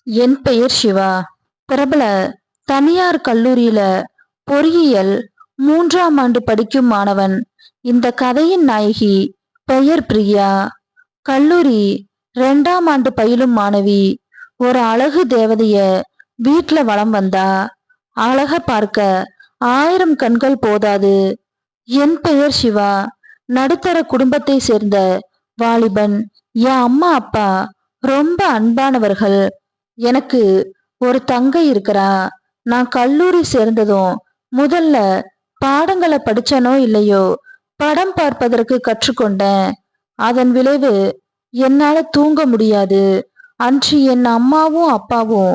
என் பெயர் சிவா. பிரபல தனியார் கல்லூரியில பொறியியல் 3ஆம் ஆண்டு படிக்கும் மாணவன். இந்த கதையின் நாயகி பெயர் பிரியா. கல்லூரி 2ஆம் ஆண்டு பயிலும் மாணவி. ஒரு அழகு தேவதைய வீட்ல வலம் வந்தா. அழக பார்க்க 1000 கண்கள் போதாது. என் பெயர் சிவா. நடுத்தர குடும்பத்தை சேர்ந்த வாலிபன். என் அம்மா அப்பா ரொம்ப அன்பானவர்கள். எனக்கு ஒரு தங்கை இருக்கிறா. நான் கல்லூரி சேர்ந்ததும் முதல்ல பாடங்களை படிச்சனோ இல்லையோ, படம் பார்ப்பதற்கு கற்றுக்கொண்டேன். அதன் விளைவு என்னால தூங்க முடியாது. அன்று என் அம்மாவும் அப்பாவும்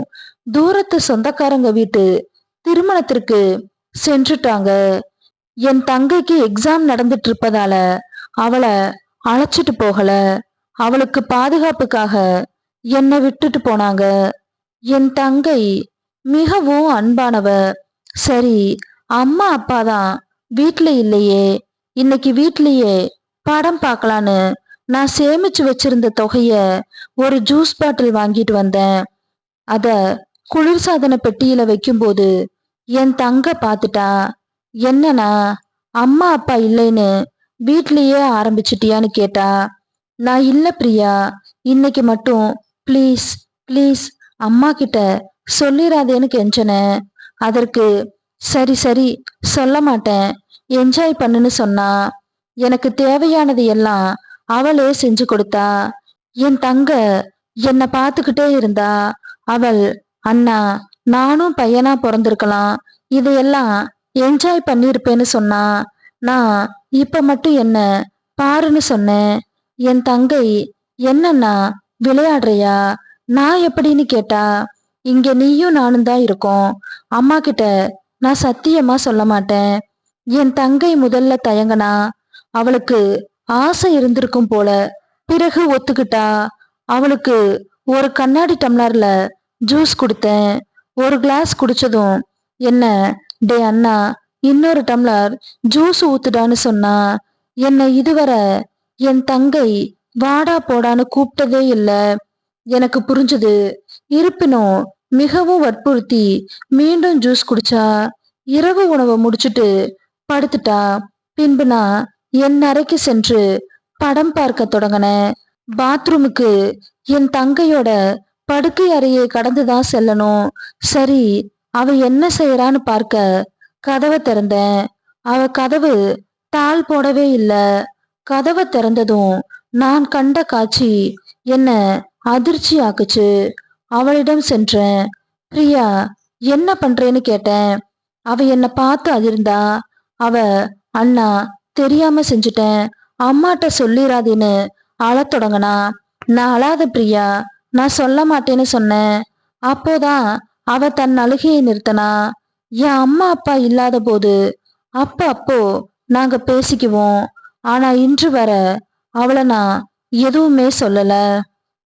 தூரத்து சொந்தக்காரங்க வீட்டு திருமணத்திற்கு சென்றுட்டாங்க. என் தங்கைக்கு எக்ஸாம் நடந்துட்டு இருப்பதால அவளை அழைச்சிட்டு போகல. அவளுக்கு பாதுகாப்புக்காக என்னை விட்டுட்டு போனாங்க. என் தங்கை மிகவும் அன்பானவ. சரி, அம்மா அப்பா தான் வீட்ல இல்லையே, இன்னைக்கு வீட்லயே படம் பார்க்கலான்னு நான் சேமிச்சு வச்சிருந்த தொகைய ஒரு ஜூஸ் பாட்டில் வாங்கிட்டு வந்தேன். அத குளிர்சாதன பெட்டியில வைக்கும்போது என் தங்க பாத்துட்டா. என்னன்னா, அம்மா அப்பா இல்லைன்னு வீட்லயே ஆரம்பிச்சிட்டியான்னு கேட்டா. நான் இல்ல பிரியா, இன்னைக்கு மட்டும் ப்ளீஸ் ப்ளீஸ் அம்மா கிட்ட சொல்லிராதேன்னு கெஞ்சனேன். அதற்கு சரி சரி சொல்ல மாட்டேன், என்ஜாய் பண்ணுன்னு சொன்னா. எனக்கு தேவையானது எல்லாம் அவளே செஞ்சு கொடுத்தா. என் தங்க என்னை பார்த்துக்கிட்டே இருந்தா. அவள் அண்ணா, நானும் பையனா பிறந்திருக்கலாம், இதையெல்லாம் என்ஜாய் பண்ணிருப்பேன்னு சொன்னா. நான் இப்ப மட்டும் என்ன பாருன்னு சொன்னேன். என் தங்கை என்னன்னா விளையாடுறியா, நான் எப்படின்னு கேட்டா. இங்க நீயும் நானும் தான் இருக்கோம், அம்மா கிட்ட நான் சத்தியமா சொல்ல மாட்டேன். என் தங்கை முதல்ல தயங்கனா. அவளுக்கு ஆசை இருந்திருக்கும் போல. பிறகு ஒத்துக்கிட்டா. அவளுக்கு ஒரு கண்ணாடி டம்ளர்ல ஜூஸ் கொடுத்தேன். ஒரு கிளாஸ் குடிச்சதும் என்ன, டே அண்ணா, இன்னொரு டம்ளர் ஜூஸ் ஊத்துடான்னு சொன்னா. என்னை இதுவரை என் தங்கை வாடா போடான்னு கூப்பிட்டதே இல்ல. எனக்கு புரிஞ்சுது. இருப்பினும் மிகவும் வற்புறுத்தி மீண்டும் ஜூஸ் குடிச்சா. இரவு உணவை முடிச்சிட்டு படுத்துட்டா. பின்பு நான் என் அறைக்கு சென்று படம் பார்க்க தொடங்கினேன். பாத்ரூமுக்கு என் தங்கையோட படுக்கை அறையை கடந்துதான் செல்லணும். சரி, அவ என்ன செய்யறான்னு பார்க்க கதவை திறந்தேன். அவ கதவு தாள் போடவே இல்ல. கதவை திறந்ததும் நான் கண்ட காட்சி என்ன அதிர்ச்சி ஆக்குச்சு. அவளிடம் சென்றேன். பிரியா, என்ன பண்றேன்னு கேட்டேன். அவ என்னை பார்த்து அதிர்ந்தா. அவ அண்ணா, தெரியாம செஞ்சுட்டேன், அம்மாட்ட சொல்லிராதேன்னு அழத் தொடங்கினா. நான் அழாத பிரியா, நான் சொல்ல மாட்டேன்னு சொன்னேன். அப்போதான் அவ தன் அழுகையை நிறுத்தனா. என் அம்மா அப்பா இல்லாத போது அப்போ நாங்க பேசிக்குவோம். ஆனா இன்று வர அவளை நான் எதுவுமே சொல்லல.